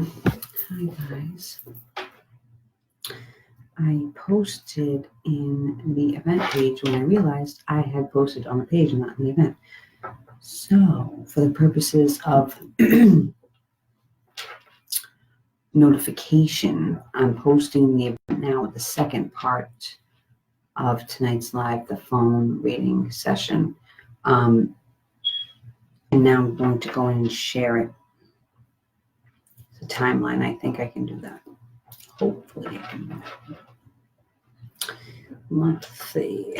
Hi guys. I posted in the event page when I realized I had posted on the page and not in the event. So, for the purposes of notification, I'm posting the event now with the second part of tonight's live, the phone reading session. And now I'm going to go in and share it. The timeline, I think I can do that. Hopefully I can do that. Let's see.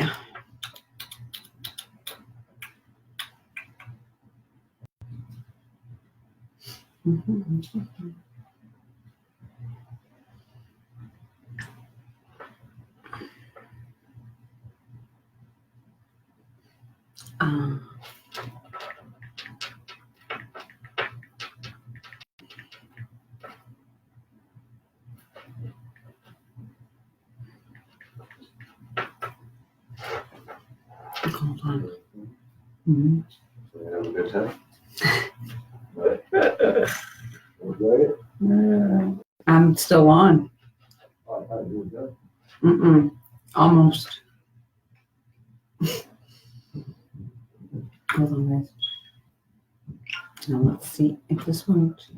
Hold on. Mm-hmm. Have a good time. I'm still on. Almost. Hold on, guys. Now let's see if this works.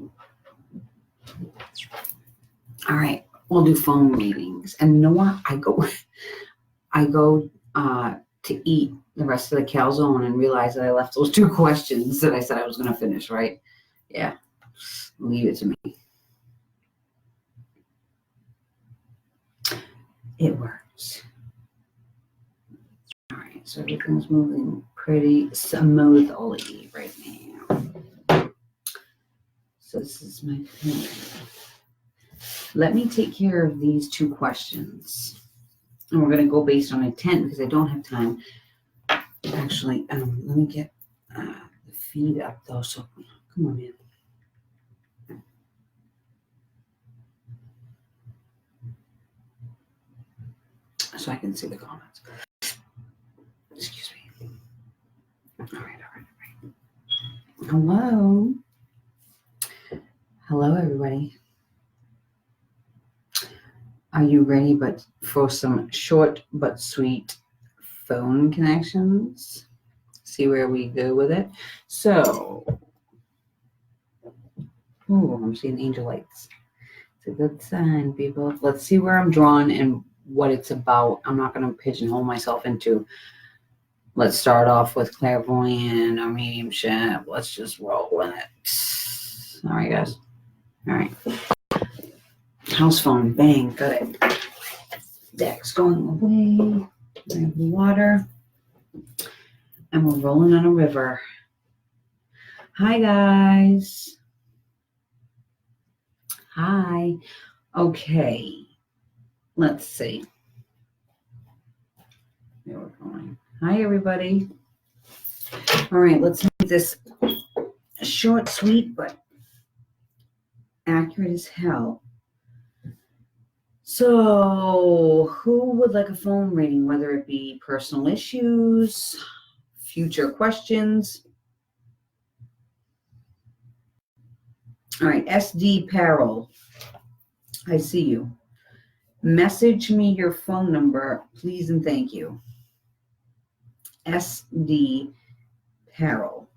All right, we'll do phone readings. And you know what? I go to eat the rest of the calzone and realize that I left those 2 questions that I said I was going to finish, right? Yeah. Leave it to me. It works. All right, so everything's moving pretty smoothly right now. So this is my pen. Let me take care of these 2 questions. And we're going to go based on intent because I don't have time. Actually, let me get the feed up though. So come on, man. So I can see the comments. Excuse me. All right. Hello. Hello, everybody. Are you ready but for some short but sweet phone connections? See where we go with it. So, I'm seeing angel lights. It's a good sign, people. Let's see where I'm drawn and what it's about. I'm not going to pigeonhole myself into. Let's start off with clairvoyant or mediumship. Let's just roll with it. All right, guys. All right. House phone. Bang. Got it. Deck's going away. I have water. And we're rolling on a river. Hi, guys. Hi. Okay. Let's see. There we're going. Hi, everybody. All right, let's make this short, sweet, but accurate as hell. So, who would like a phone reading, whether it be personal issues, future questions? All right, SD Peril. I see you. Message me your phone number, please and thank you. SD Peril.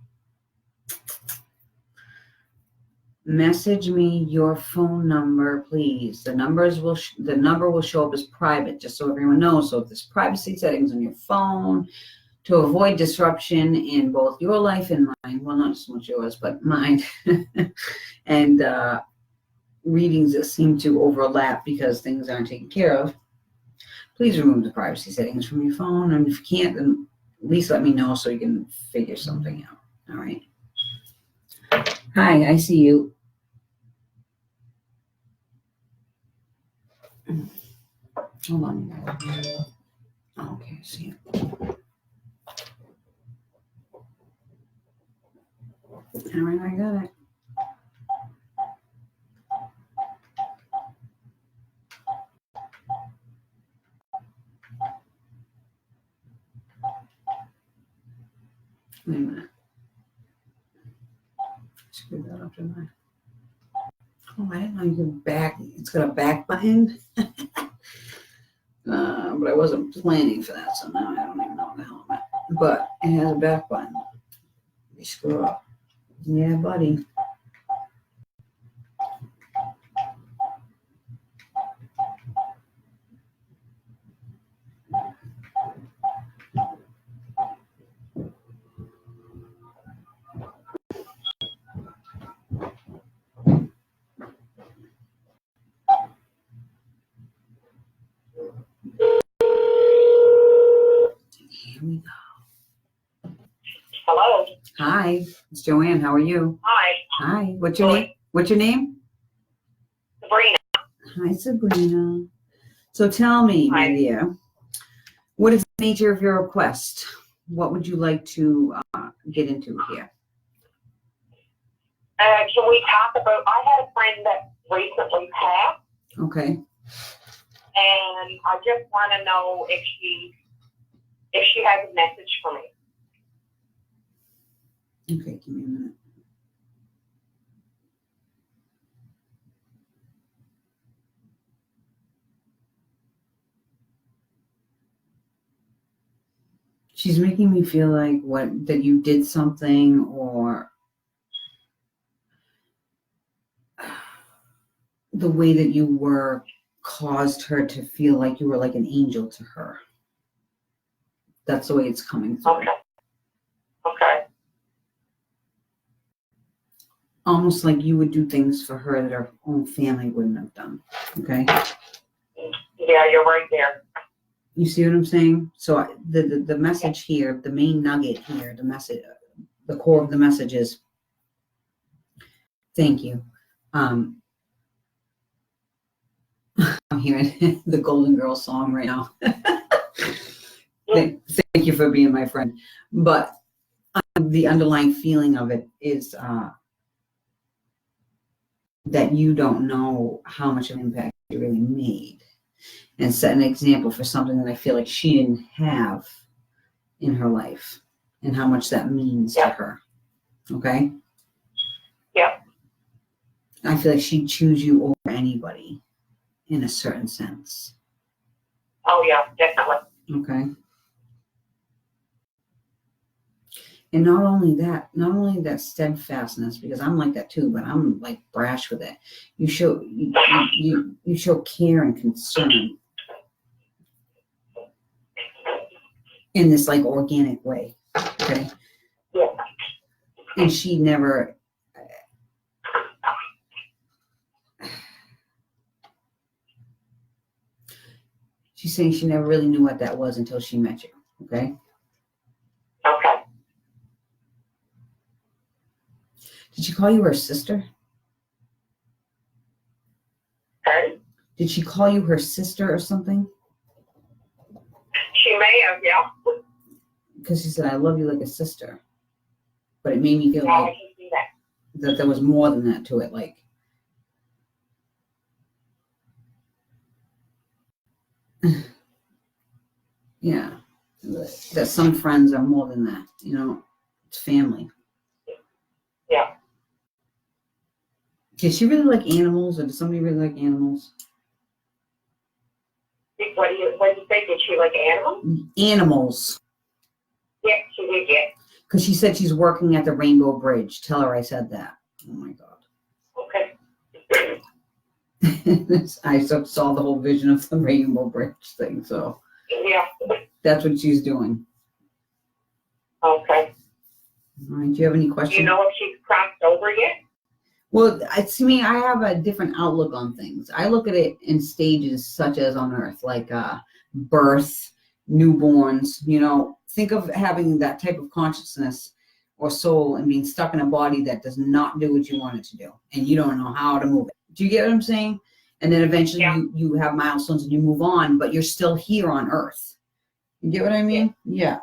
Message me your phone number, please. The number will show up as private, just so everyone knows. So if there's privacy settings on your phone to avoid disruption in both your life and mine, well, not so much yours, but mine, and readings that seem to overlap because things aren't taken care of, please remove the privacy settings from your phone. And if you can't, then at least let me know so you can figure something out. All right. Hi, I see you. Hold on. Okay, I see it. All right, I got it. Wait a minute. Screw that up, didn't I? Oh, I didn't know you could back. It's got a back button. But I wasn't planning for that, so now I don't even know the hell I'm at. But it has a back button. You screw up. Yeah, buddy. Here we go. Hello. Hi, it's Joanne. How are you? Hi. Hi. What's your name? What's your name? Sabrina. Hi, Sabrina. So tell me, my Hi. dear, what is the nature of your request? What would you like to get into here? Can we talk about, I had a friend that recently passed, Okay. and I just want to know if she has a message for me. Okay, give me a minute. She's making me feel like that you did something, or the way that you were caused her to feel like you were like an angel to her. That's the way it's coming through. Okay. Okay. Almost like you would do things for her that her own family wouldn't have done. Okay. Yeah, you're right there. You see what I'm saying? So the message here, the main nugget here, the message, the core of the message is, thank you. I'm hearing the Golden Girls song right now. Thank you for being my friend. But the underlying feeling of it is that you don't know how much of an impact you really made, and set an example for something that I feel like she didn't have in her life, and how much that means to her. Okay? Yeah. I feel like she'd choose you over anybody in a certain sense. Oh, yeah, definitely. Okay? And not only that steadfastness, because I'm like that too, but I'm like brash with it. You show you show care and concern in this like organic way. Okay? Yeah. And she never, she's saying she never really knew what that was until she met you. Okay? Okay. Did she call you her sister? Pardon? Did she call you her sister or something? She may have, yeah. Because she said, I love you like a sister. But it made me feel Yeah, I like can see that. that there was more than that to it. Like, yeah, that some friends are more than that. You know, it's family. Yeah. Does she really like animals, or does somebody really like animals? What do you say? Did she like animals? Animals. Yeah, she did, yeah. Because she said she's working at the Rainbow Bridge. Tell her I said that. Oh my God. Okay. I saw the whole vision of the Rainbow Bridge thing. So Yeah. that's what she's doing. Okay. All right. Do you have any questions? Do you know if she's crossed over yet? Well, to me, I have a different outlook on things. I look at it in stages, such as on Earth, like birth, newborns. You know, think of having that type of consciousness or soul and being stuck in a body that does not do what you want it to do, and you don't know how to move it. Do you get what I'm saying? And then eventually you have milestones and you move on, but you're still here on Earth. You get what I mean? Yeah.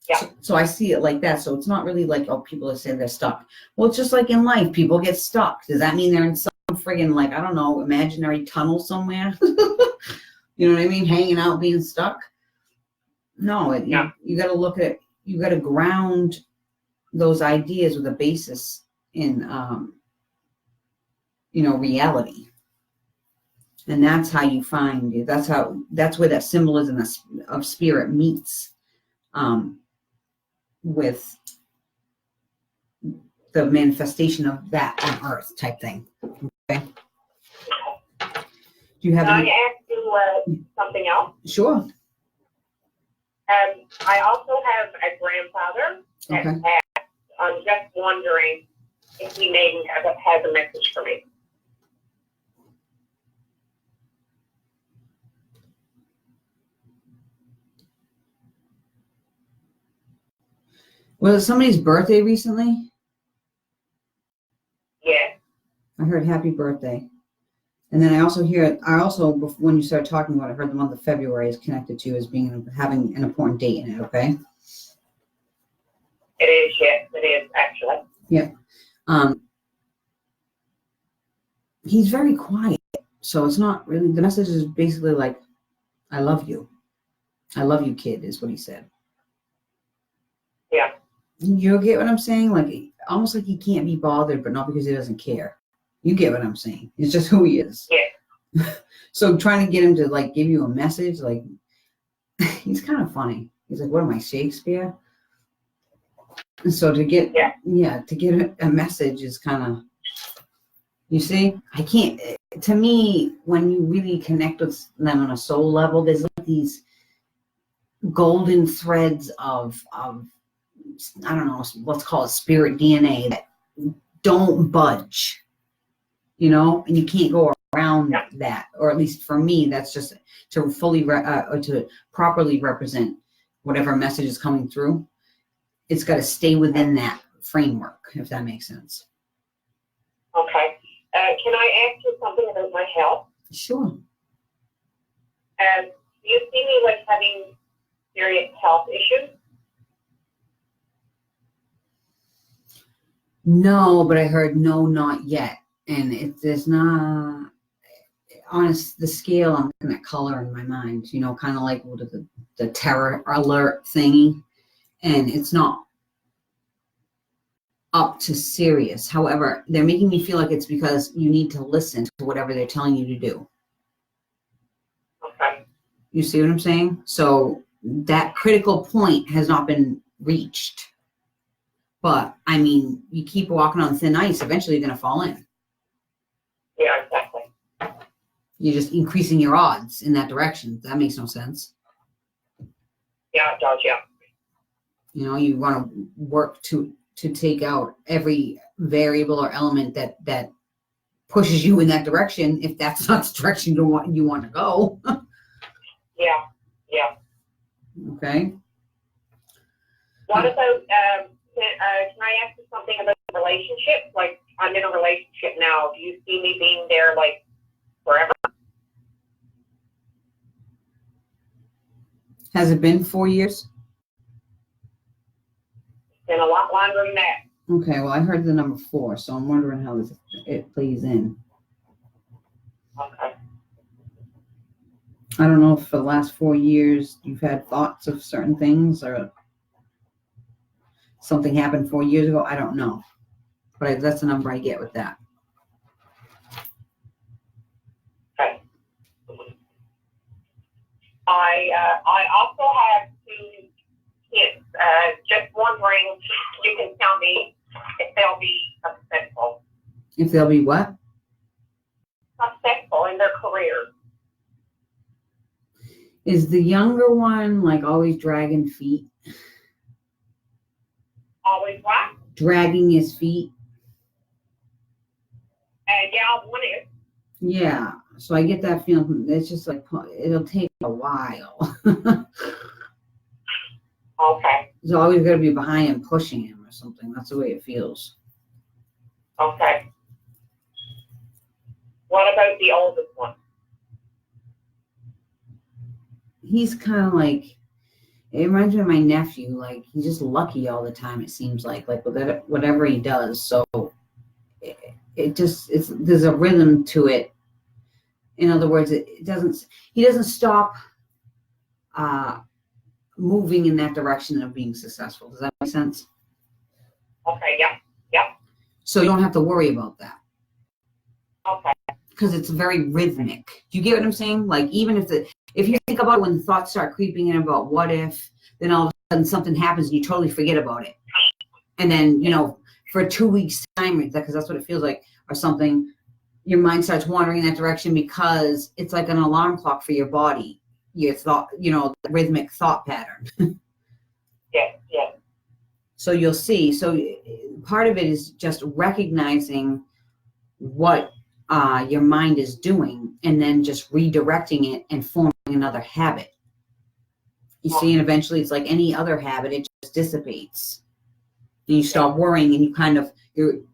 Yeah. So I see it like that. So it's not really like, oh, people are saying they're stuck. Well, it's just like in life, people get stuck. Does that mean they're in some friggin' like, I don't know, imaginary tunnel somewhere? You know what I mean? Hanging out, being stuck? No, you got to look at, you got to ground those ideas with a basis in reality. And that's how you find, that's where that symbolism of spirit meets with the manifestation of that on earth type thing. Okay. Do you have Can any? I ask you something else? Sure. I also have a grandfather that Okay. passed. I'm just wondering if he maybe has a message for me. Was it somebody's birthday recently? Yes. I heard happy birthday. And then I also, when you started talking about it, I heard the month of February is connected to you as having an important date in it, okay? It is, yes, it is, actually. Yeah. He's very quiet, so it's not really, the message is basically like, I love you. I love you, kid, is what he said. Yeah. You get what I'm saying? Like, almost like he can't be bothered, but not because he doesn't care. You get what I'm saying? It's just who he is. Yeah. So trying to get him to like give you a message, like he's kind of funny. He's like, "What am I, Shakespeare?" And so to get a message is kind of, you see, I can't. To me, when you really connect with them on a soul level, there's like these golden threads of I don't know, let's call it spirit DNA that don't budge. And you can't go around that, or at least for me, that's just to fully or to properly represent whatever message is coming through. It's got to stay within that framework, if that makes sense. Okay. Can I ask you something about my health? Sure. Do you see me like having serious health issues? No, but I heard no, not yet. And there's not, on the scale, I'm looking at color in my mind, kind of like what is the terror alert thingy. And it's not up to serious. However, they're making me feel like it's because you need to listen to whatever they're telling you to do. Okay. You see what I'm saying? So that critical point has not been reached. But, I mean, you keep walking on thin ice, eventually you're going to fall in. Yeah, exactly. You're just increasing your odds in that direction. That makes no sense. Yeah, it does, yeah. You want to work to take out every variable or element that pushes you in that direction, if that's not the direction you want to go. Yeah. Okay. What about, can I ask you something about relationships? Like, I'm in a relationship now. Do you see me being there, like, forever? Has it been 4 years? It's been a lot longer than that. Okay, well, I heard the number 4, so I'm wondering how it plays in. Okay. I don't know if for the last 4 years you've had thoughts of certain things or something happened 4 years ago. I don't know. But that's the number I get with that. Okay. I also have 2 kids. Just wondering if you can tell me if they'll be successful. If they'll be what? Successful in their careers. Is the younger one like always dragging feet? Always what? Dragging his feet? Yeah, one is. Yeah. So I get that feeling. It's just like, it'll take a while. Okay. It's always got to be behind him, pushing him or something. That's the way it feels. Okay. What about the oldest one? He's kind of like, it reminds me of my nephew. Like, he's just lucky all the time, it seems like whatever he does. So there's a rhythm to it. In other words, he doesn't stop moving in that direction of being successful. Does that make sense? Okay, yeah. So you don't have to worry about that. Okay. Because it's very rhythmic. Do you get what I'm saying? Like, even if you think about it, when the thoughts start creeping in about what if, then all of a sudden something happens and you totally forget about it. And then, for 2 weeks time, because that's what it feels like, or something, your mind starts wandering in that direction because it's like an alarm clock for your body. Your thought, the rhythmic thought pattern. Yeah. So you'll see. So part of it is just recognizing what your mind is doing and then just redirecting it and forming another habit. You see, and eventually it's like any other habit, it just dissipates. And you stop worrying and you kind of, you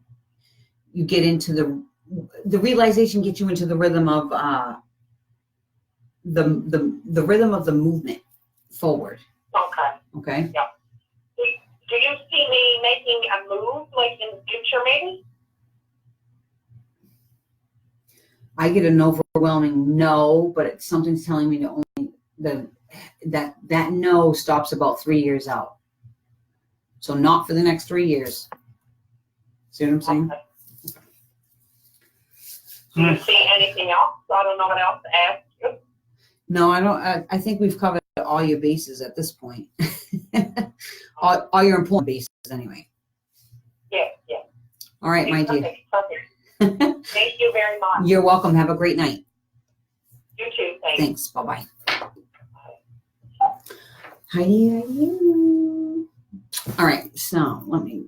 get into the realization gets you into the rhythm of the rhythm of the movement forward. Okay. Yeah. Do you see me making a move, like in the future, maybe? I get an overwhelming no, but something's telling me to only that no stops about 3 years out. So not for the next 3 years. See what I'm saying? Okay. Do you see anything else? I don't know what else to ask you. No, I don't. I think we've covered all your bases at this point. all your important bases, anyway. Yeah. All right, my dear. Perfect. Thank you very much. You're welcome. Have a great night. You too. Thanks. Thanks. Bye-bye. Hi. All right. So let me.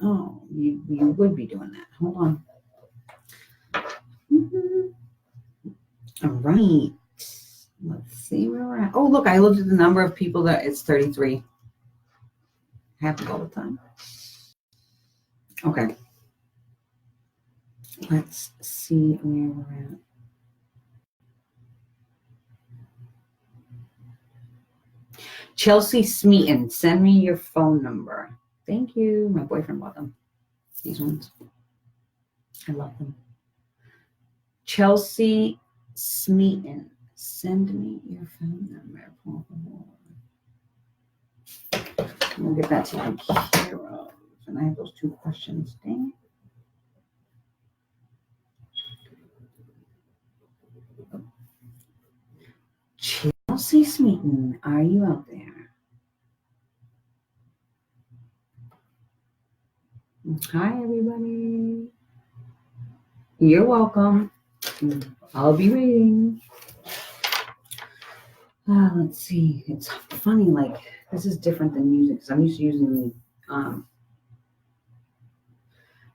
Oh, you would be doing that. Hold on. All right. Let's see where we're at. Oh, look, I looked at the number of people that it's 33. Happens all the time. Okay. Let's see where we're at. Chelsea Smeaton, send me your phone number. Thank you. My boyfriend bought them. These ones. I love them. Chelsea Smeaton, send me your phone number. We'll get that taken care of. And I have those 2 questions. Dang it. Chelsea Smeaton, are you out there? Hi, everybody. You're welcome. I'll be waiting. Let's see. It's funny, like, this is different than music because I'm used to using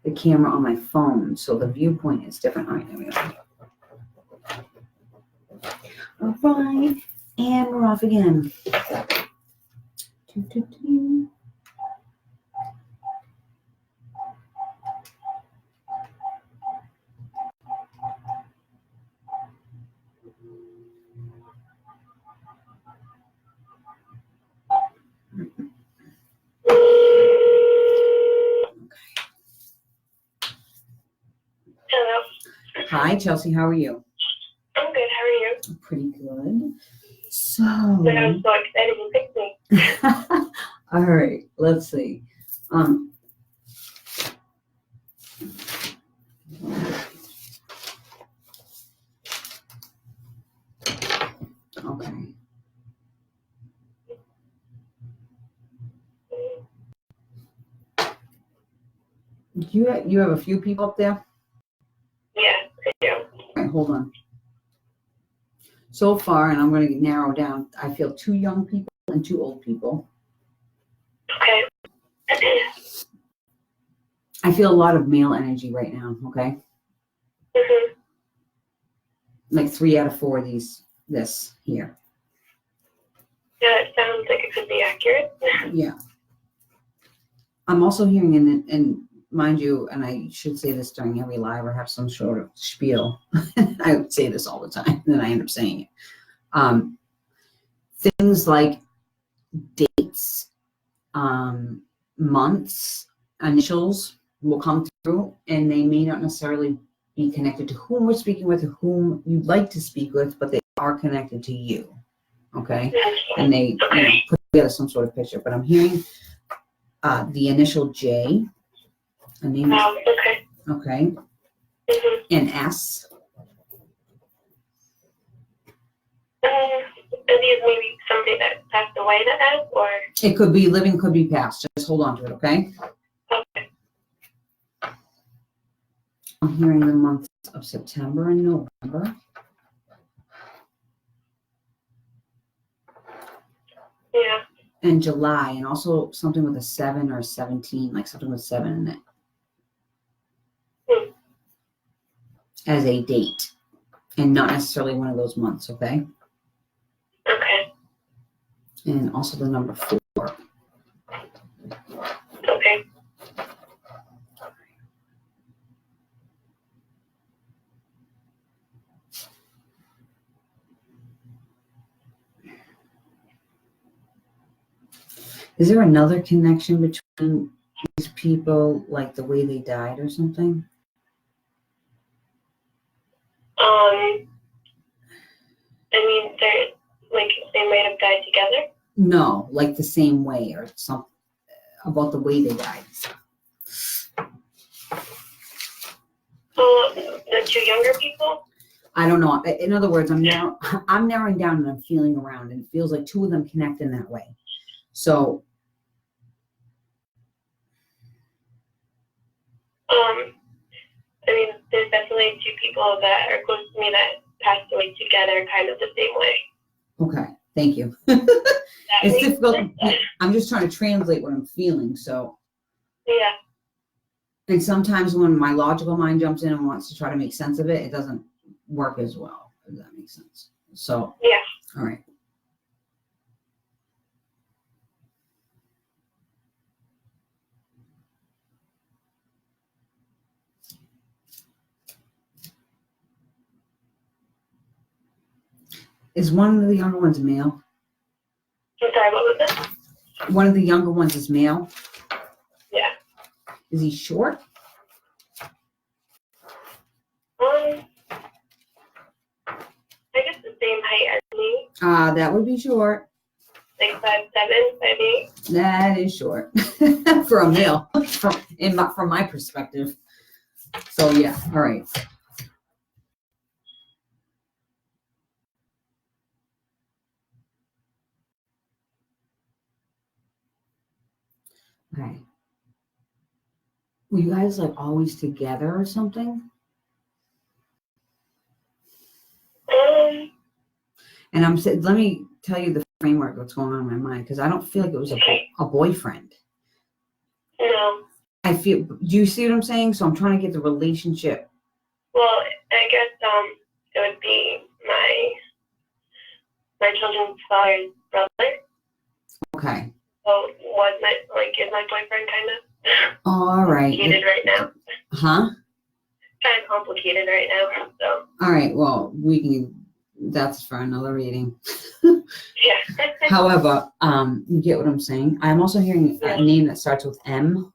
the camera on my phone, so the viewpoint is different. All right, there we go. All right, and we're off again. Hello. Hi, Chelsea. How are you? I'm good. How are you? Pretty good. So. But I'm so excited you picked me. All right. Let's see. Okay. You have a few people up there? Yeah, I do. All right, hold on. So far, and I'm going to narrow down, I feel 2 young people and 2 old people. Okay. I feel a lot of male energy right now, okay? Mm-hmm. Like 3 out of 4 of this here. Yeah, it sounds like it could be accurate. Yeah. I'm also hearing, and mind you, and I should say this during every live or have some sort of spiel. I would say this all the time, and then I end up saying it. Things like dates, months, initials will come through, and they may not necessarily be connected to whom we're speaking with or whom you'd like to speak with, but they are connected to you. Okay? And they put together some sort of picture. But I'm hearing the initial J. A name. Okay. Okay. An S. Are these maybe somebody that passed away that has, or? It could be living, could be past. Just hold on to it, okay? Okay. I'm hearing the months of September and November. Yeah. And July, and also something with a 7 or 17, like something with 7 in it. As a date. And not necessarily one of those months, okay? Okay. And also the number 4. Okay. Is there another connection between these people, like the way they died or something? I mean, they're like they might have died together. No, like the same way or something about the way they died. The two younger people. I don't know. In other words, I'm narrowing down and I'm feeling around, and it feels like 2 of them connect in that way. So, I mean, there's definitely 2 people that are close to me that passed away together, kind of the same way. okay, thank you. It's difficult. I'm just trying to translate what I'm feeling. So, Yeah. and sometimes when my logical mind jumps in and wants to try to make sense of it, it doesn't work as well. If that makes sense. So, Yeah. all right. Is one of the younger ones male? I'm sorry, what was it? One of the younger ones is male. Yeah. Is he short? I guess the same height as me, That would be short. like 5'7", 5'8". That is short for a male, from my perspective. So yeah, all right. Okay. Were you guys like always together or something? And I'm saying, let me tell you the framework that's going on in my mind, because I don't feel like it was a boyfriend. No. I feel. Do you see what I'm saying? So I'm trying to get the relationship. Well, I guess it would be my children's father's brother. Okay. So is my boyfriend kind of All right. complicated right now? Huh? Kind of complicated right now. So. All right. Well, we can. That's for another reading. Yeah. However, you get what I'm saying. I'm also hearing a name that starts with M.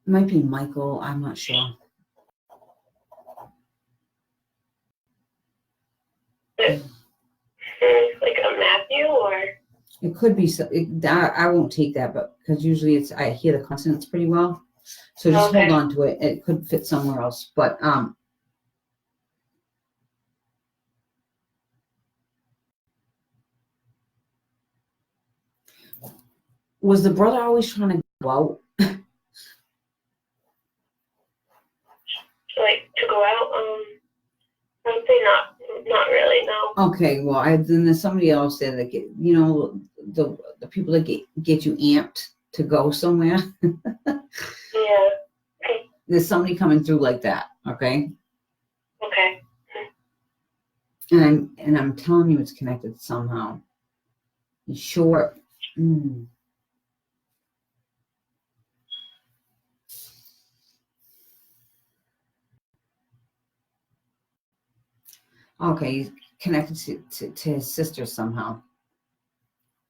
Might be Michael. I'm not sure. Like a Matthew, or? It could be. I won't take that, but because usually I hear the consonants pretty well. So just hold on to it. It could fit somewhere else. But was the brother always trying to go out? Like to go out? I would say not really. No. Okay, well, then there's somebody else there that the people that get you amped to go somewhere. Yeah. There's somebody coming through like that. Okay. Okay. And I'm telling you, it's connected somehow. He's short. Okay, he's connected to his sister somehow.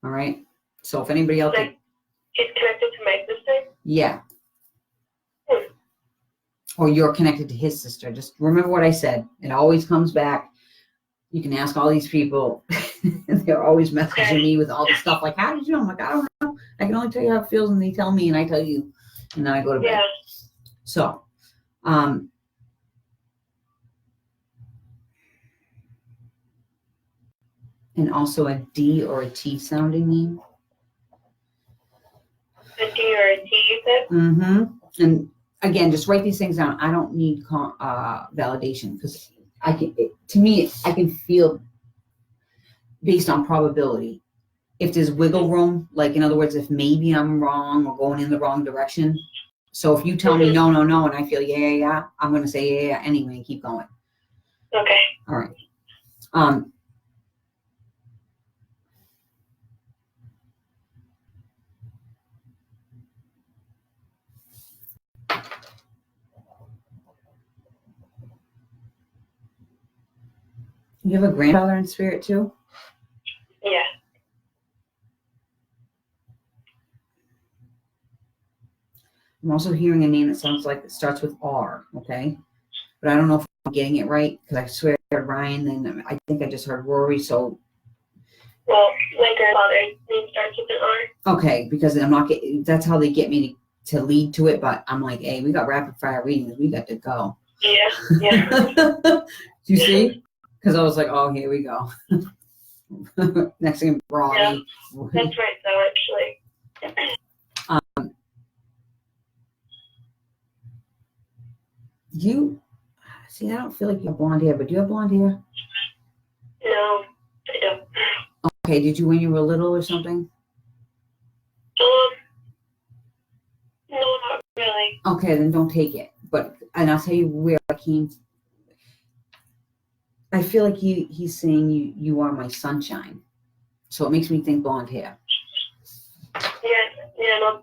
All right. So if anybody else, he's connected to my sister. Yeah. Or you're connected to his sister. Just remember what I said. It always comes back. You can ask all these people. They're always messaging me with all this stuff. Like, how did you know? I'm like, I don't know. I can only tell you how it feels, and they tell me, and I tell you, and then I go to bed. Yeah. So, and also a D or a T sounding name. A D or a T, you said? Mm-hmm. And again, just write these things down. I don't need validation because I can. To me, I can feel based on probability. If there's wiggle room, like in other words, if maybe I'm wrong or going in the wrong direction. So if you tell me no, no, no, and I feel yeah, I'm going to say yeah anyway and keep going. Okay. All right. You have a grandfather in spirit too? Yeah. I'm also hearing a name that sounds like it starts with R, okay? But I don't know if I'm getting it right because I swear I heard Ryan, then I think I just heard Rory, so. Well, my grandfather's name starts with an R. Okay, because I'm not getting, that's how they get me to lead to it, but I'm like, hey, we got rapid fire readings, we got to go. Yeah, yeah. You see? Because I was like, oh, here we go. Next thing, Rory. Yeah, that's right, though, actually. You, see, I don't feel like you have blonde hair, but do you have blonde hair? No, I don't. Okay, did you when you were little or something? No, not really. Okay, then don't take it. And I'll tell you where I came. I feel like he's saying you are my sunshine. So it makes me think blonde hair. Yeah, no,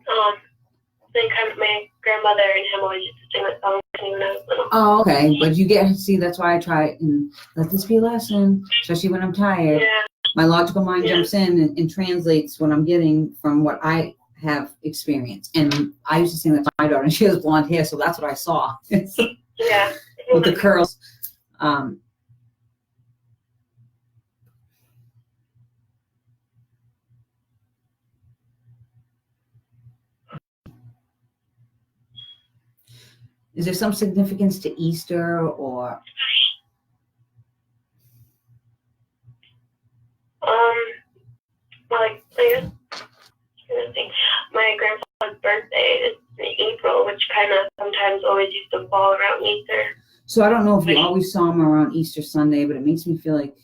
my grandmother and him always used to sing that song when I was little. Oh, okay. But that's why I try and let this be a lesson, especially when I'm tired. Yeah. My logical mind jumps in and translates what I'm getting from what I have experienced. And I used to sing that to my daughter, and she has blonde hair, so that's what I saw. Yeah. With the curls. Is there some significance to Easter or? Like, I guess, my grandfather's birthday is in April, which kind of sometimes always used to fall around Easter. So I don't know if you always saw him around Easter Sunday, but it makes me feel like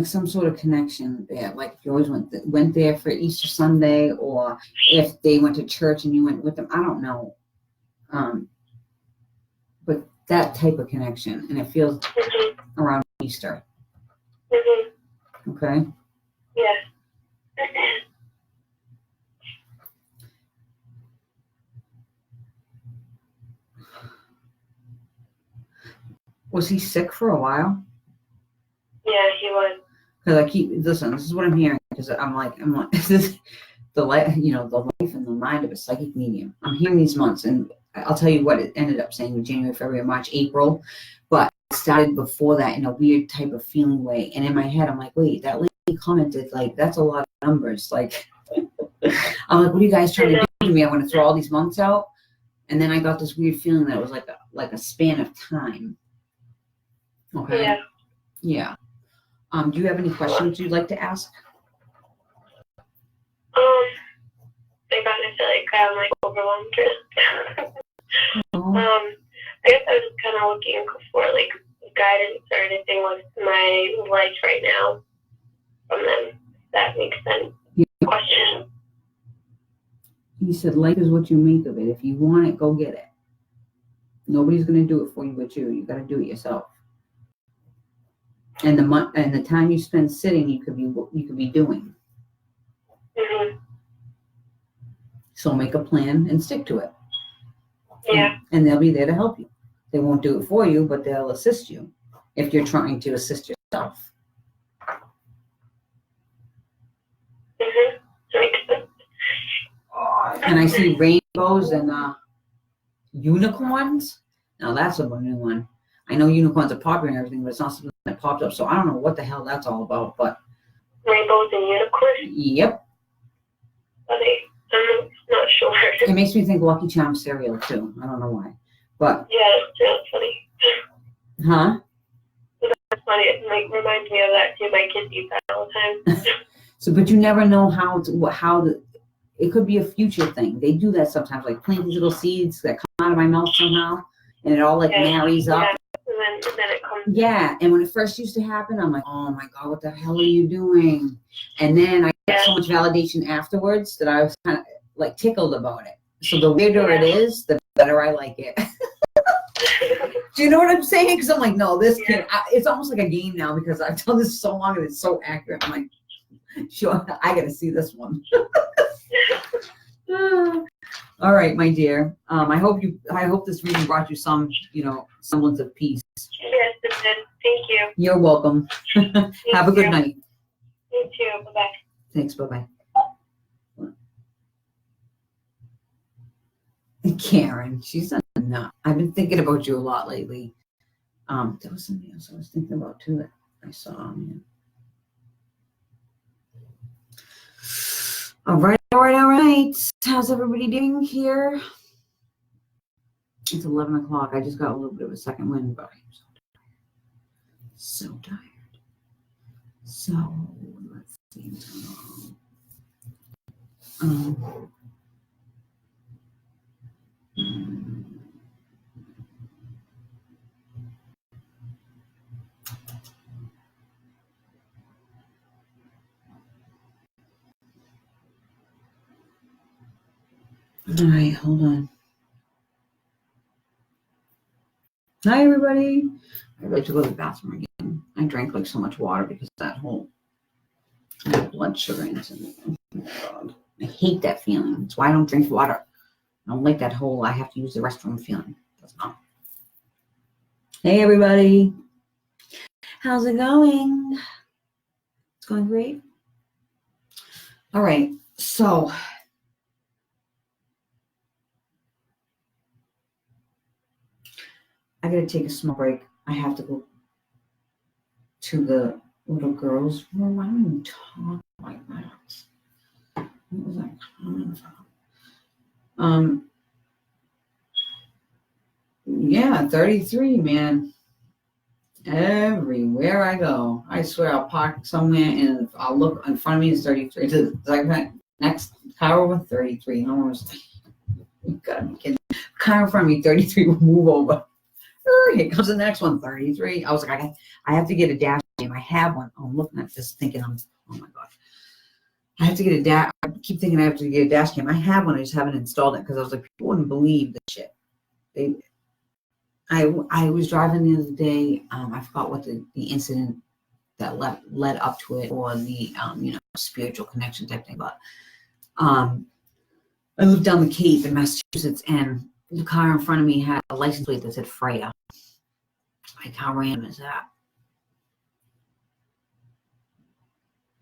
some sort of connection there. Like if you always went there for Easter Sunday, or if they went to church and you went with them. I don't know. But that type of connection, and it feels around Easter. Mm-hmm. Okay. Yeah. Was he sick for a while? Yeah, he was. Because I keep listen. This is what I'm hearing. Because I'm like, this is the life, the life and the mind of a psychic medium. I'm hearing these months, and I'll tell you what it ended up saying with January, February, March, April. But it started before that in a weird type of feeling way. And in my head, I'm like, wait, that lady commented, like, that's a lot of numbers. Like, I'm like, what are you guys trying to do to me? I want to throw all these months out. And then I got this weird feeling that it was like a span of time. Okay. Yeah. Yeah. Do you have any questions you'd like to ask? I kind of feel like I'm like overwhelmed. Oh. I guess I was just kind of looking for like guidance or anything with my life right now from them. If that makes sense. Yeah. Question. He said, life is what you make of it. If you want it, go get it. Nobody's going to do it for you but you. You got to do it yourself. And the time you spend sitting, you could be doing. Mm-hmm. So make a plan and stick to it. Yeah. And they'll be there to help you. They won't do it for you, but they'll assist you if you're trying to assist yourself. Mm-hmm. Makes sense. And I see rainbows and unicorns. Now that's a new one. I know unicorns are popular and everything, but it's not something that popped up. So I don't know what the hell that's all about, but Rainbows and unicorns? yep. Funny. I'm not sure. It makes me think Lucky Charms cereal too. I don't know why, but Yeah, that's funny. huh? That's funny. It like reminds me of that too. My kids eat that all the time. So, but you never know it could be a future thing. They do that sometimes, like plant these little seeds that come out of my mouth somehow, and it all like marries up. Yeah. And then it comes. Yeah, and when it first used to happen, I'm like, oh my God, what the hell are you doing? And then I got so much validation afterwards that I was kind of like tickled about it. So the weirder it is, the better I like it. Do you know what I'm saying? Because I'm like, no, this kid, it's almost like a game now because I've done this so long and it's so accurate. I'm like, sure, I got to see this one. All right, my dear. I hope this reading brought you some, semblance of peace. Yes, it did. Thank you. You're welcome. Have a good night. You too. Bye-bye. Thanks. Bye-bye. Karen, she's a nut. I've been thinking about you a lot lately. There was something else I was thinking about too that I saw on you. All right. How's everybody doing here? It's 11 o'clock. I just got a little bit of a second wind, but I'm so tired. So let's see. All right, hold on. Hi, everybody. I'd like to go to the bathroom again. I drank like so much water because that whole blood sugar into me. Oh my God. I hate that feeling. That's why I don't drink water. I don't like that whole I have to use the restroom feeling. That's not. Hey, everybody. How's it going? It's going great. All right. So I gotta take a small break. I have to go to the little girls' room. I don't even talk like that. What was I coming from? Yeah, 33, man. Everywhere I go, I swear I'll park somewhere and I'll look in front of me. It's 33. It's like next car over 33. No one's like, you gotta be kidding. Car in front of me, 33 will move over. Here comes the next one, 33. I was like, I have to get a dash cam. I have one. I'm looking at this thinking, oh my God. I have to get a dash. I keep thinking I have to get a dash cam. I have one. I just haven't installed it because I was like, people wouldn't believe this shit. I was driving the other day. I forgot what the incident that led up to it or the, spiritual connection type thing. But I lived down the Cape in Massachusetts and the car in front of me had a license plate that said Freya. Like, how random is that?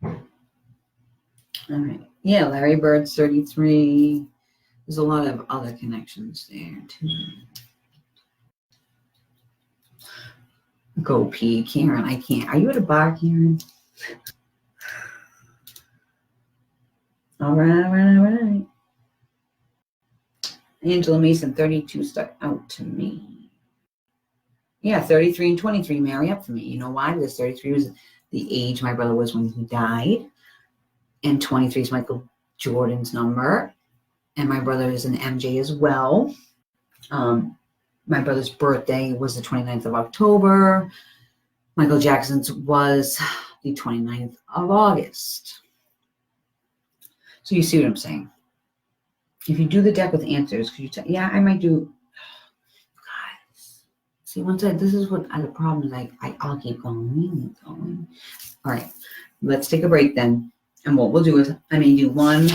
All right. Yeah, Larry Bird's 33. There's a lot of other connections there, too. Go pee, Karen. I can't. Are you at a bar, Karen? All right. Angela Mason, 32 stuck out to me. Yeah, 33 and 23 marry up for me. You know why? Because 33 was the age my brother was when he died. And 23 is Michael Jordan's number. And my brother is an MJ as well. My brother's birthday was the 29th of October. Michael Jackson's was the 29th of August. So you see what I'm saying? If you do the deck with answers, could you tell? Yeah, I might do. Guys, see, this is what the problem is. I'll keep going. All right, let's take a break then. And what we'll do is I may do one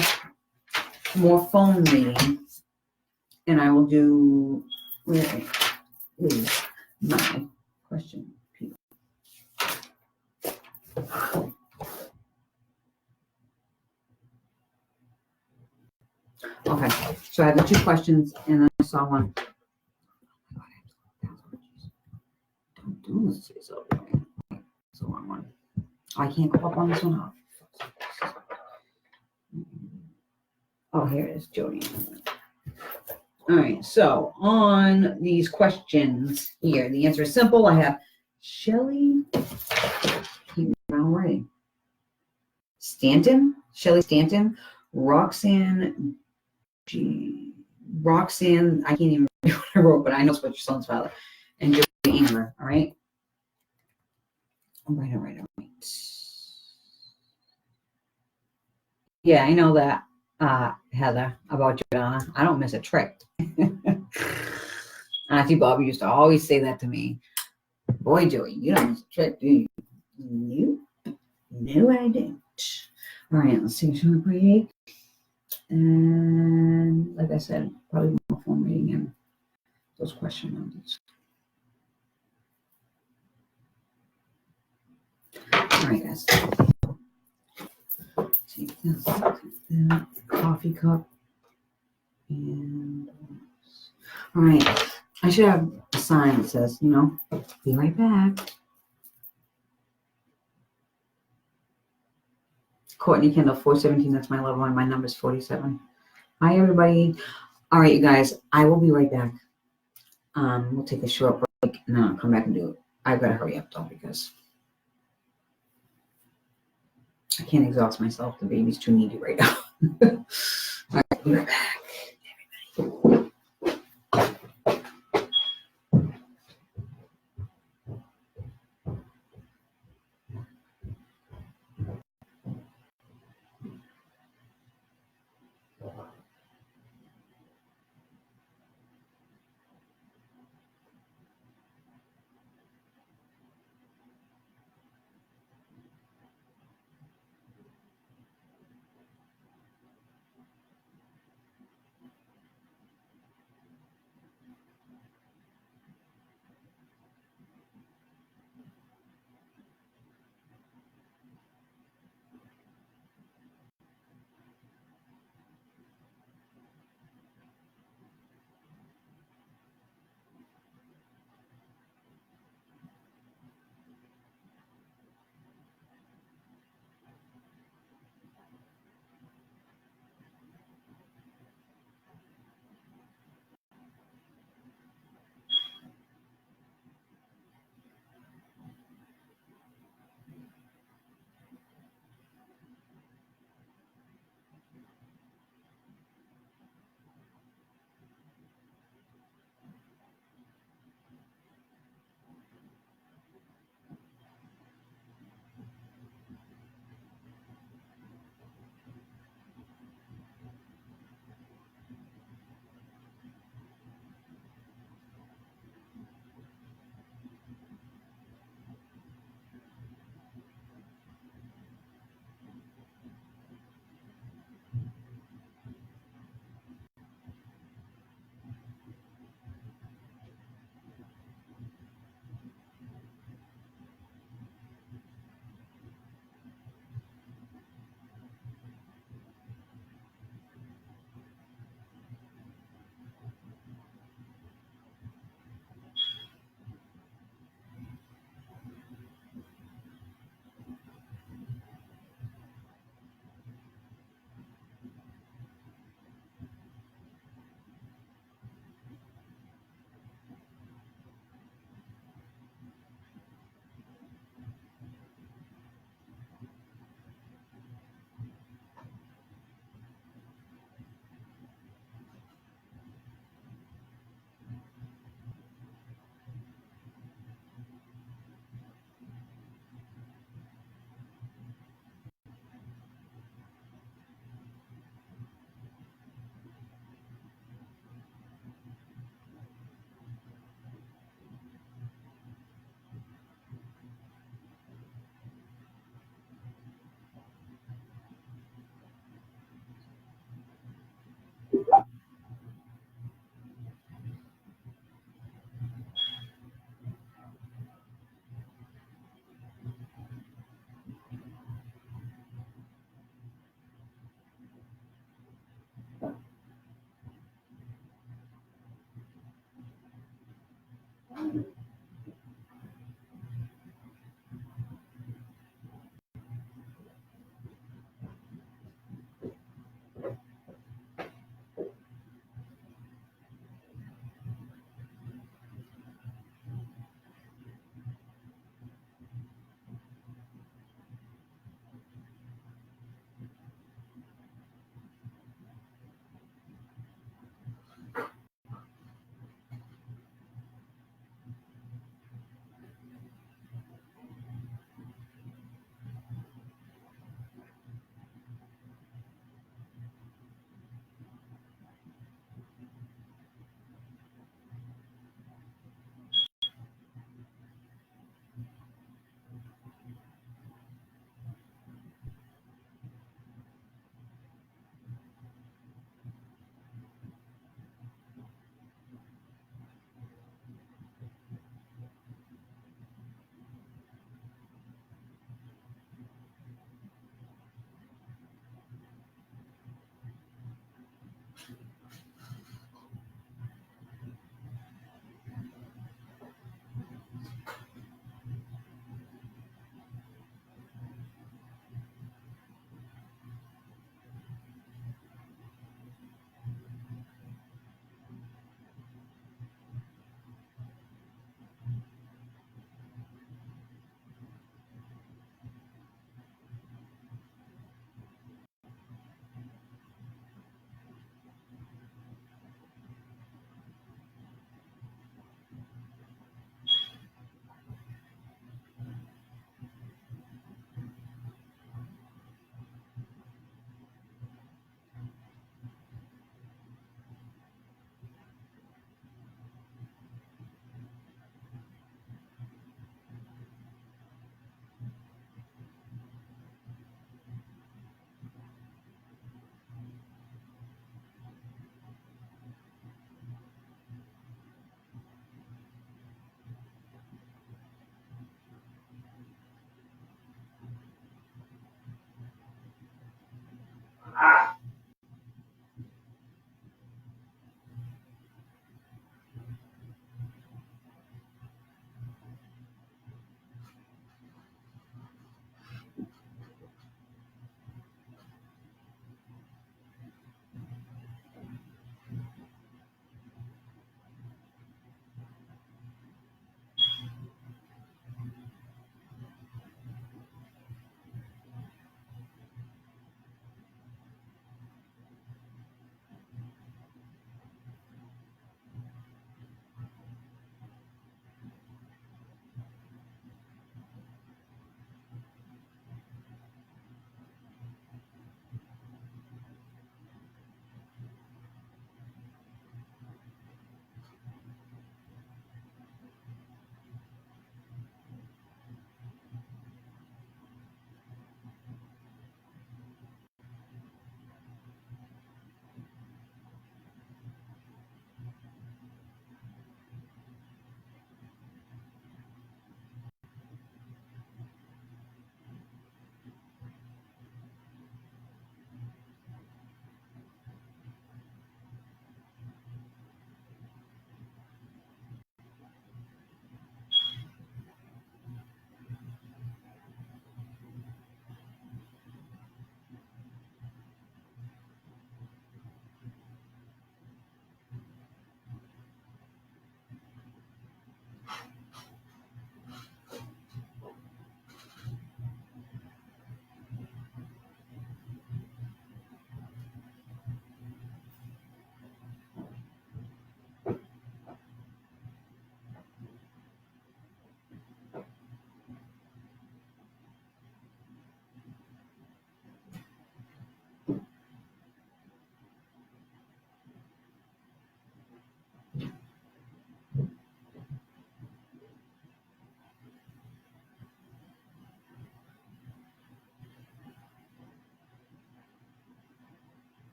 more phone reading, and I will do. Where is my question? Okay, so I have the two questions, and then I saw one. Don't do this to yourself. wrong one. I can't go up on this one. Oh, here it is, Joanne. All right, so on these questions here, the answer is simple. I have Shelly, keep me around right. Shelly Stanton, Roxanne, Roxanne, I can't even remember what I wrote, but I know it's what your son's father, and Joanne Angler, all right? All right. Yeah, I know that, Heather, about Joanna. I don't miss a trick. Auntie Bobby used to always say that to me. Boy, Joey, you don't miss a trick, do you? No, I don't. All right, let's see. Should we break? And like I said, probably more phone reading and those question numbers. All right, guys. Take this, that coffee cup, and all right. I should have a sign that says, be right back. Courtney Kendall, 417. That's my loved one. My number is 47. Hi, everybody. All right, you guys. I will be right back. We'll take a short break and then I'll come back and do it. I've got to hurry up though because I can't exhaust myself. The baby's too needy right now. All right, we're back. Everybody.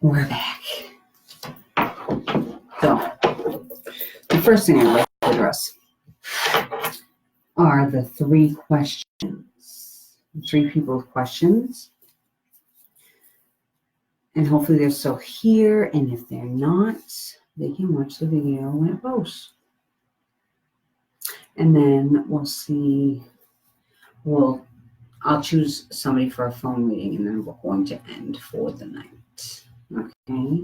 We're back. So, the first thing I'd like to address are the 3 questions. 3 people with questions. And hopefully they're still here. And if they're not, they can watch the video when it posts. And then we'll see. I'll choose somebody for a phone reading, and then we're going to end for the night. Okay.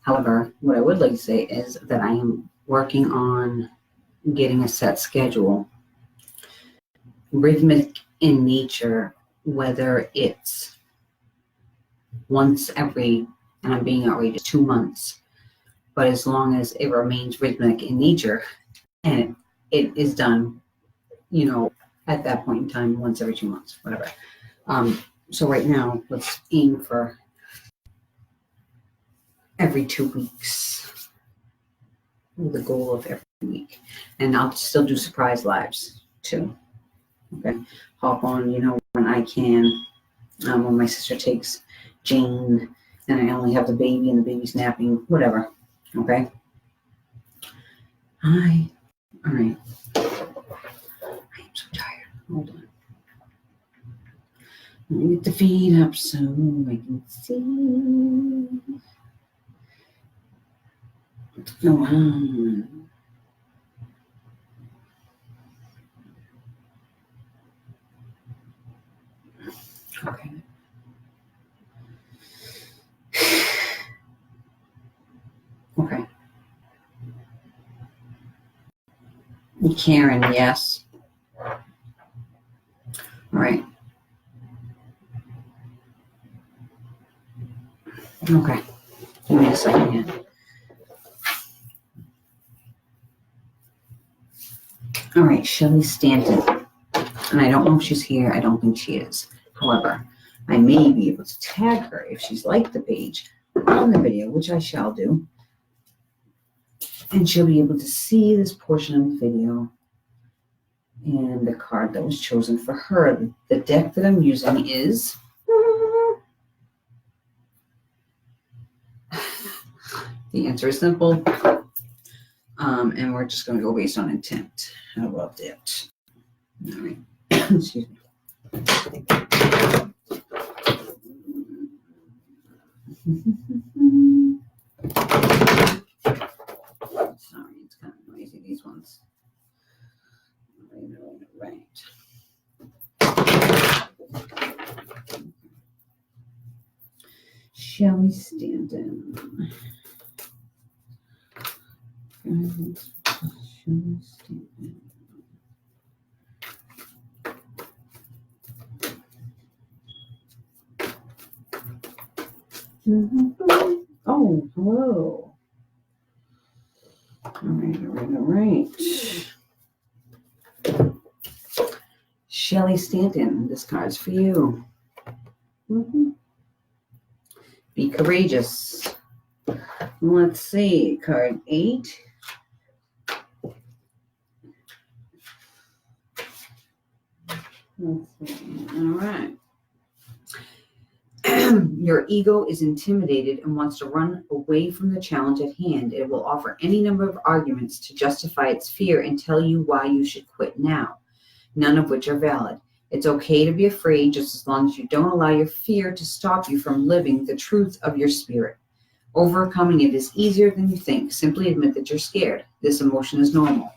However, what I would like to say is that I am working on getting a set schedule. Rhythmic in nature, whether it's once every, and I'm being outrageous, 2 months, but as long as it remains rhythmic in nature and it is done, at that point in time, once every 2 months, whatever. So right now, let's aim for every 2 weeks, with the goal of every week. And I'll still do surprise lives too. Okay, hop on, when I can, when my sister takes Jane and I only have the baby and the baby's napping, whatever. Okay. Hi. All right. I am so tired. Hold on. Let me get the feed up so I can see what's going on. Okay. Okay. Karen, yes. All right. Okay. Give me a second here. All right, Shelley Stanton. And I don't know if she's here. I don't think she is. However, I may be able to tag her if she's liked the page on the video, which I shall do. And she'll be able to see this portion of the video and the card that was chosen for her. The deck that I'm using is the answer is simple. And we're just going to go based on intent. How about that? All right. Excuse me. Sorry, it's kind of noisy, these ones. Right. Shelley Stanton. Shelley Stanton. Oh, hello. All right. Shelley Stanton, this card's for you. Be courageous. Let's see, card 8. Let's see. All right. Your ego is intimidated and wants to run away from the challenge at hand. It will offer any number of arguments to justify its fear and tell you why you should quit now, none of which are valid. It's okay to be afraid just as long as you don't allow your fear to stop you from living the truth of your spirit. Overcoming it is easier than you think. Simply admit that you're scared. This emotion is normal.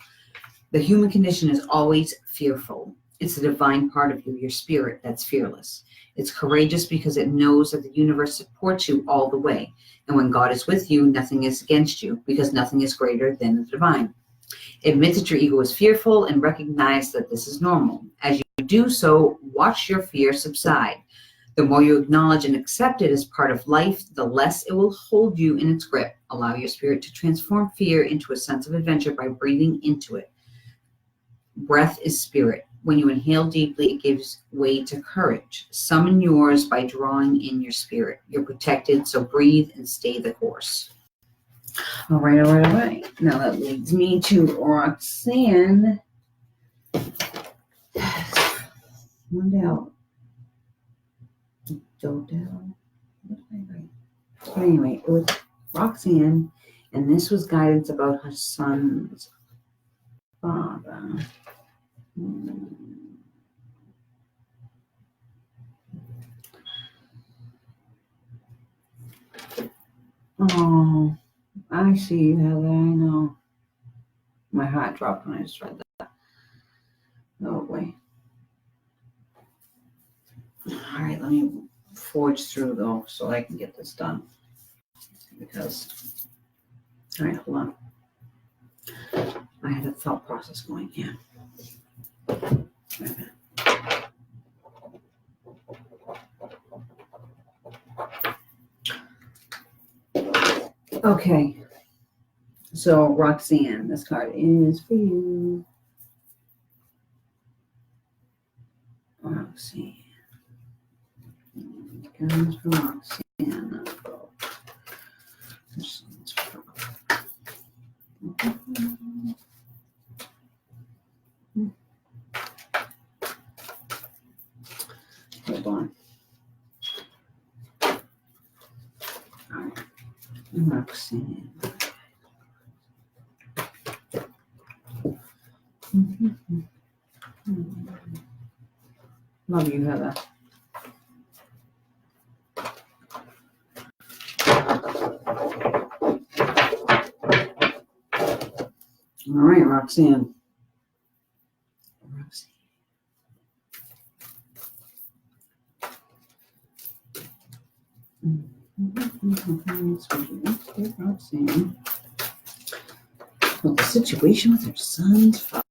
The human condition is always fearful. It's the divine part of you, your spirit, that's fearless. It's courageous because it knows that the universe supports you all the way. And when God is with you, nothing is against you, because nothing is greater than the divine. Admit that your ego is fearful and recognize that this is normal. As you do so, watch your fear subside. The more you acknowledge and accept it as part of life, the less it will hold you in its grip. Allow your spirit to transform fear into a sense of adventure by breathing into it. Breath is spirit. When you inhale deeply, it gives way to courage. Summon yours by drawing in your spirit. You're protected, so breathe and stay the course. All right. Now that leads me to Roxanne. Dodell. What did I write? But anyway, it was Roxanne, and this was guidance about her son's father. Oh, I see you, Heather. I know. My heart dropped when I just read that. Oh boy. All right, let me forge through though so I can get this done. Because, all right, hold on. I had a thought process going here. Wait a minute. Okay, so Roxanne, this card is for you. Roxanne. Comes from Roxanne. Hold on. All right. Roxanne. Love you, Heather. All right, Roxanne. Roxanne. Well, the situation with her son's father.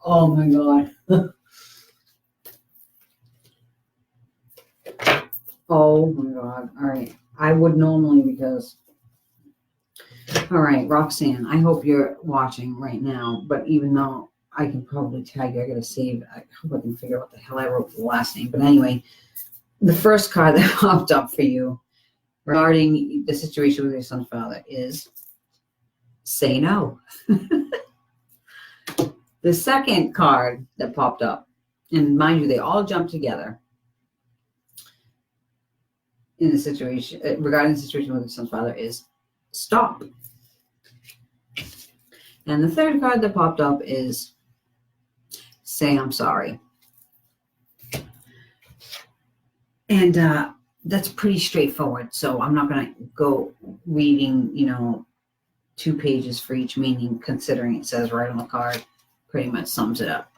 Oh my God. Oh my God. All right. I would normally because. All right, Roxanne, I hope you're watching right now, but even though I can probably tag you, I gotta save. I hope I can figure out what the hell I wrote for the last name. But anyway, the first card that popped up for you regarding the situation with your son's father is say no. The second card that popped up, and mind you, they all jumped together in the situation regarding the situation with your son's father is stop. And the third card that popped up is say I'm sorry. And that's pretty straightforward. So I'm not going to go reading, 2 pages for each meaning, considering it says right on the card, pretty much sums it up.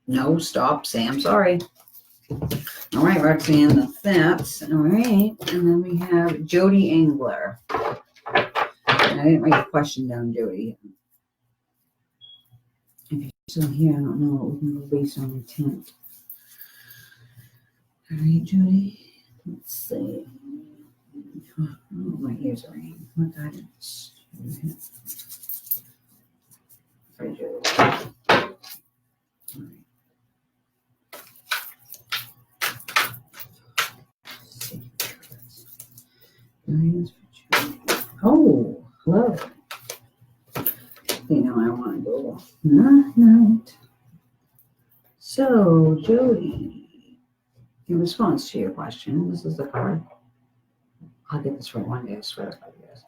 No, stop, say I'm sorry. All right, Roxanne, that's all right. And then we have Jody Engler. And I didn't write a question down, Jody. If you're still here, I don't know. We can go based on intent. All right, Jody. Let's see. Oh, my ears are ringing. What guidance? All right, Jody. All right. Guidance for Jody. Oh, hello. You know, I want to go night. So, Jody, in response to your question, this is the card. I'll get this right one day, I swear to God, guys.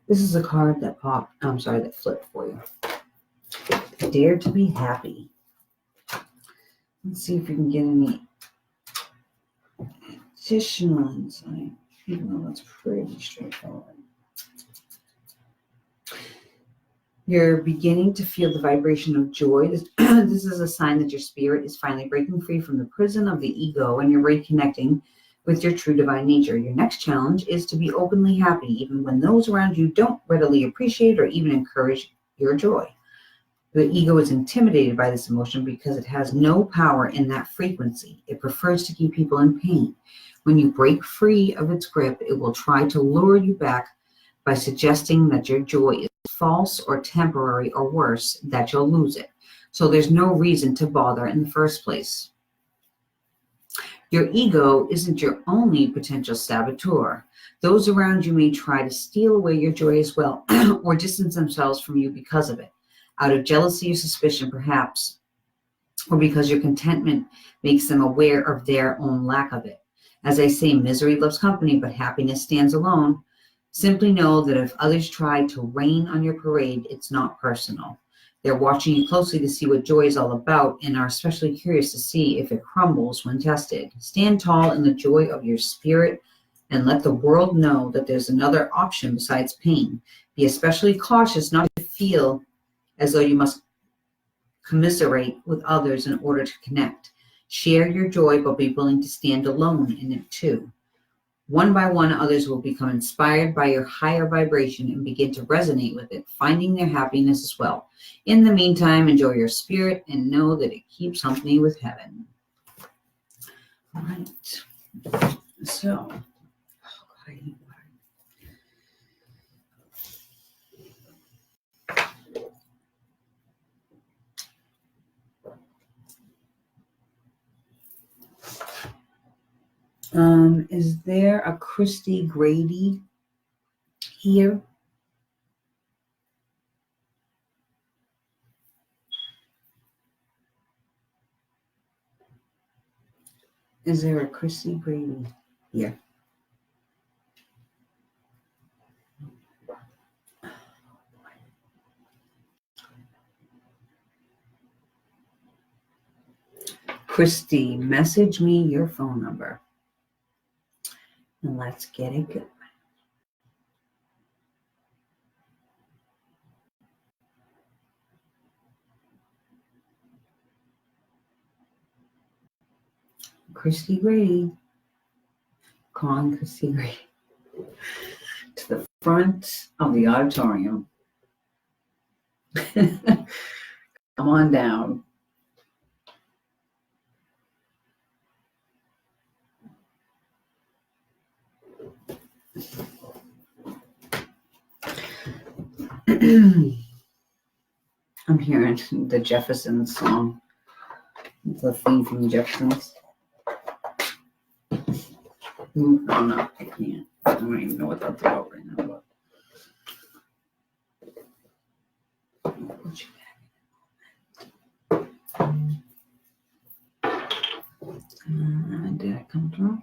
This is a card that that flipped for you. Dare to be happy. Let's see if we can get any additional insight, even though that's pretty straightforward. You're beginning to feel the vibration of joy. This is a sign that your spirit is finally breaking free from the prison of the ego and you're reconnecting with your true divine nature. Your next challenge is to be openly happy, even when those around you don't readily appreciate or even encourage your joy. The ego is intimidated by this emotion because it has no power in that frequency. It prefers to keep people in pain. When you break free of its grip, it will try to lure you back by suggesting that your joy is false or temporary, or worse, that you'll lose it. So there's no reason to bother in the first place. Your ego isn't your only potential saboteur. Those around you may try to steal away your joy as well, or distance themselves from you because of it. Out of jealousy or suspicion, perhaps or because your contentment makes them aware of their own lack of it. As I say, misery loves company, but happiness stands alone. Simply know that if others try to rain on your parade, it's not personal. They're watching you closely to see what joy is all about and are especially curious to see if it crumbles when tested. Stand tall in the joy of your spirit and let the world know that there's another option besides pain. Be especially cautious not to feel as though you must commiserate with others in order to connect. Share your joy, but be willing to stand alone in it too. One by one, others will become inspired by your higher vibration and begin to resonate with it, finding their happiness as well. In the meantime, enjoy your spirit and know that it keeps company with heaven. All right. So, is there a Christy Grady here? Is there a Christy Grady here? Christy, message me your phone number. And let's get it going. Christy Grady. Come on, Christy Grady. To the front of the auditorium. Come on down. I'm hearing the Jeffersons song. The theme from the Jeffersons. Oh no, I can't. I don't even know what that's about right now. Did it come through?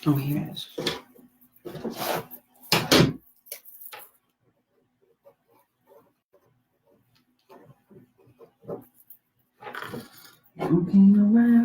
Oh, here it is. Okay, right.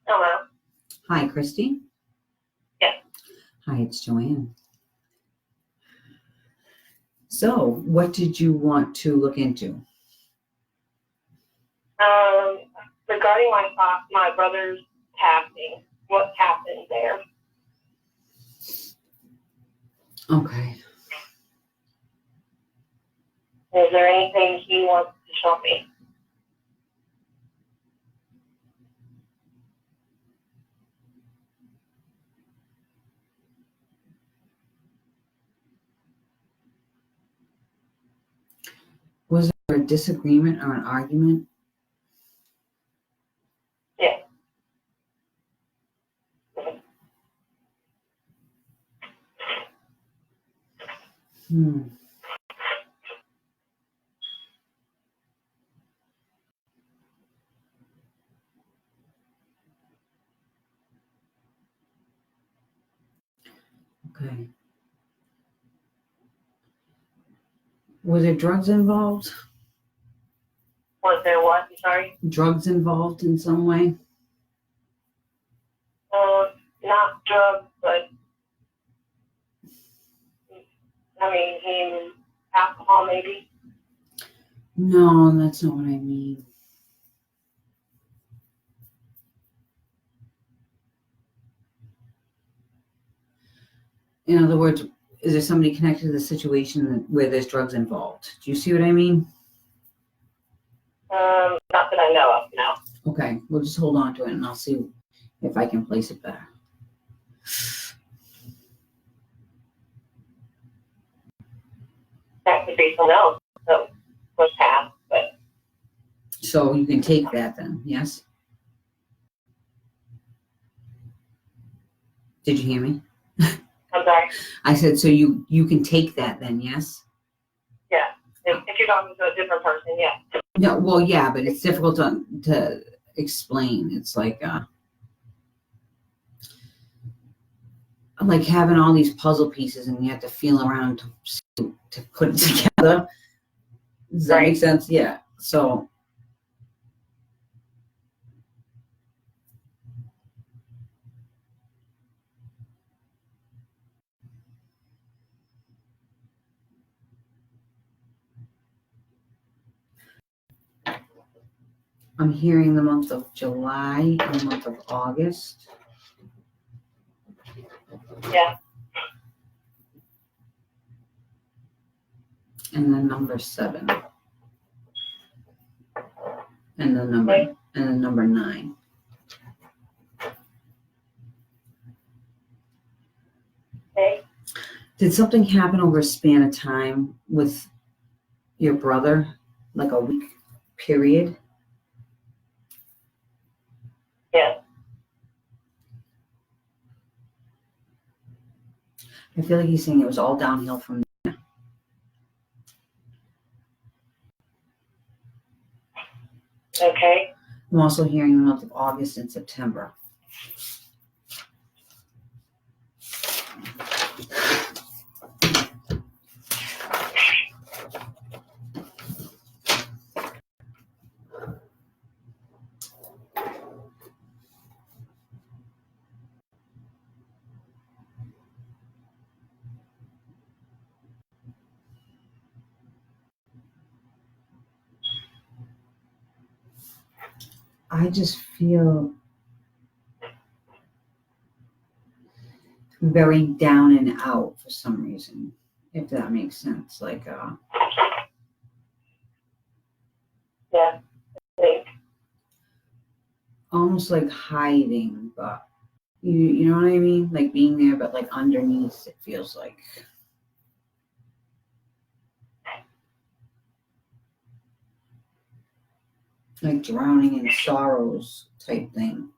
Hello. Hi, Christy. Yes. Hi, it's Joanne. So, what did you want to look into? Regarding my brother's passing, what happened there? Okay. Is there anything he wants to show me? Was there a disagreement or an argument? Yes. Okay. Were there drugs involved? Was there what? I'm sorry? Drugs involved in some way? Not drugs, but I mean, alcohol maybe. No, that's not what I mean. In other words, is there somebody connected to the situation where there's drugs involved? Do you see what I mean? Not that I know of, no. Okay, we'll just hold on to it and I'll see if I can place it better. That could be someone else that was passed, but So you can take that then, yes? Did you hear me? I'm sorry. I said, so you can take that then, yes? Yeah. If you're talking to a different person, yeah. No, well, yeah, but it's difficult to explain. It's like having all these puzzle pieces and you have to feel around to put it together. Does that make sense? Yeah. So I'm hearing the month of July and the month of August. Yeah. And then number 7. And the number 9. Okay. Did something happen over a span of time with your brother? Like a week period? Yeah. I feel like he's saying it was all downhill from there. Okay. I'm also hearing the month of August and September. I just feel very down and out for some reason, if that makes sense. Like, yeah. I think. almost like hiding, but you know what I mean? Like being there, but like underneath, it feels like. Like drowning in sorrows type thing.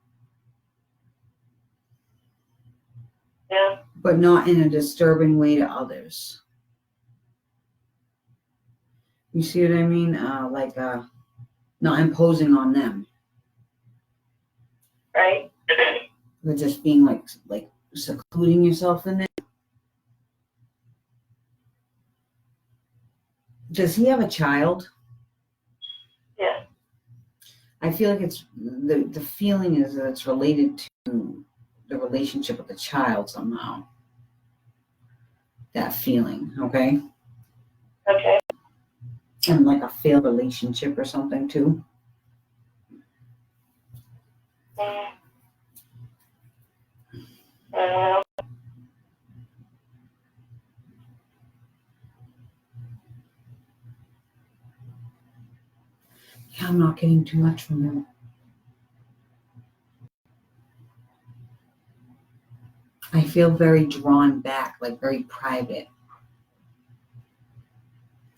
Yeah. But not in a disturbing way to others. You see what I mean? Not imposing on them. Right. But just being like secluding yourself in there. Does he have a child? Yeah. I feel like it's the feeling is that it's related to the relationship with the child somehow. That feeling, okay? Okay. And like a failed relationship or something too. Uh, Yeah, I'm not getting too much from him. I feel very drawn back, like very private.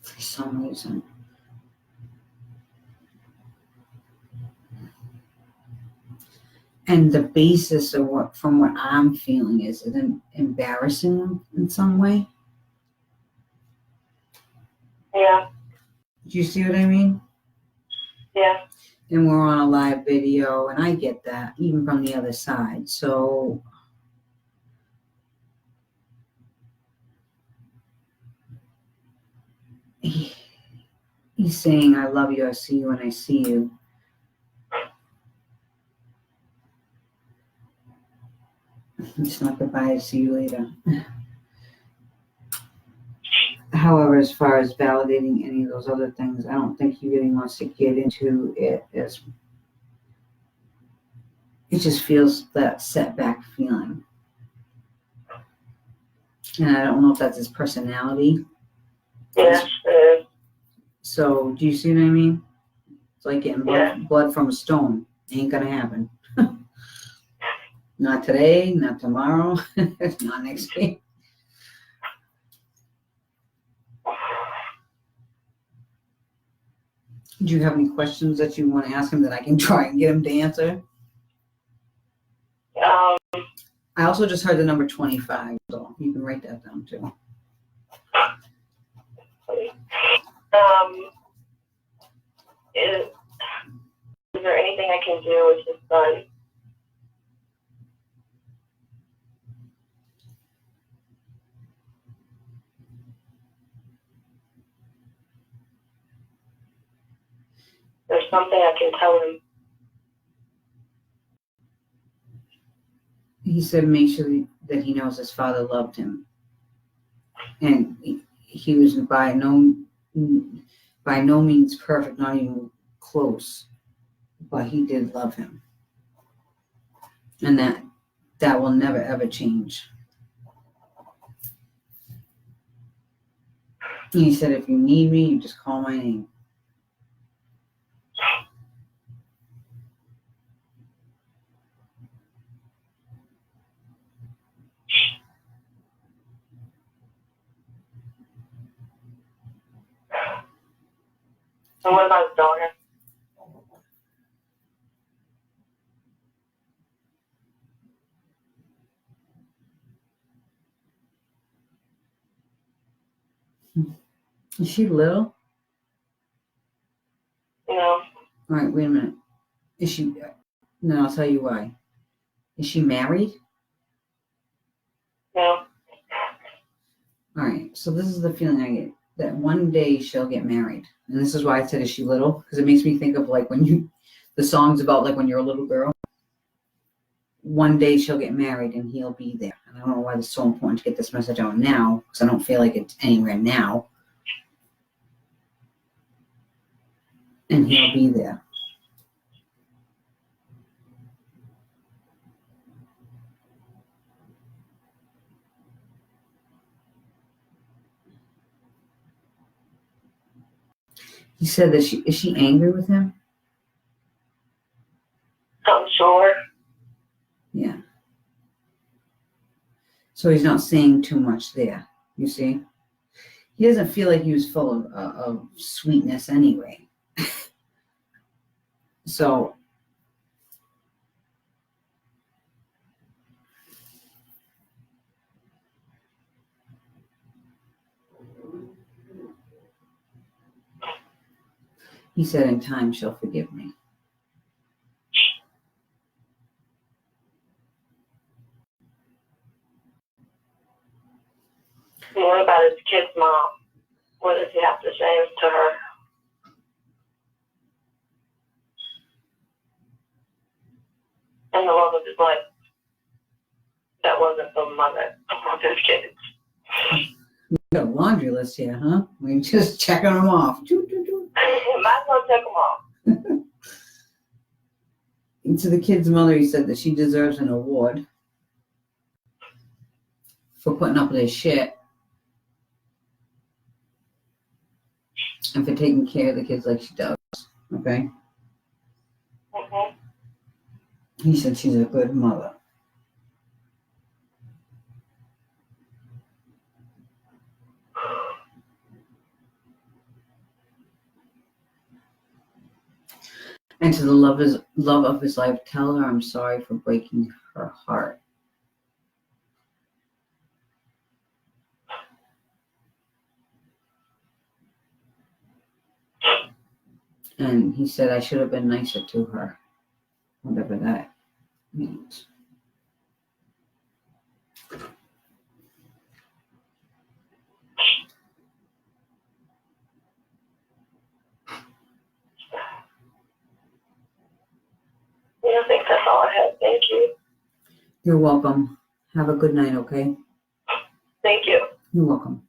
For some reason. And the basis of from what I'm feeling is it embarrassing in some way? yeah. Do you see what I mean? Yeah. And we're on a live video, and I get that, even from the other side. So he's saying, I love you, I see you when I see you. It's not goodbye, see you later. However, as far as validating any of those other things, I don't think he really wants to get into it as it just feels that setback feeling. And I don't know if that's his personality. Yeah. So do you see what I mean? It's like getting Yeah. blood from a stone. Ain't gonna happen. Not today, not tomorrow, not next week. Do you have any questions that you want to ask him that I can try and get him to answer? I also just heard the number 25, so you can write that down too. Is there anything I can do with his son? There's something I can tell him. He said make sure that he knows his father loved him. And he was by no means perfect, not even close, but he did love him. And that will never ever change. And he said if you need me, you just call my name. And what about his daughter? Is she little? No. All right, wait a minute. Is she? No, I'll tell you why. Is she married? No. All right, so this is the feeling I get, that one day she'll get married. And this is why I said, is she little? Because it makes me think of like the songs about like when you're a little girl. One day she'll get married and he'll be there. And I don't know why it's so important to get this message out now, because I don't feel like it's anywhere now. And he'll be there. He said that is she angry with him? I'm sure. Yeah. So he's not saying too much there, you see? He doesn't feel like he was full of sweetness anyway. So he said in time she'll forgive me. And what about his kid's mom? What does he have to say to her? And the love of his life. That wasn't the mother of his kids. We got a laundry list here, huh? We just checking them off. Might as well check them off. And to the kid's mother, he said that she deserves an award for putting up with his shit and for taking care of the kids like she does. Okay? Mm-hmm. He said she's a good mother. And to the love of his life, tell her I'm sorry for breaking her heart. And he said I should have been nicer to her. Whatever that means. I think that's all I have. Thank you. You're welcome. Have a good night, okay? Thank you. You're welcome.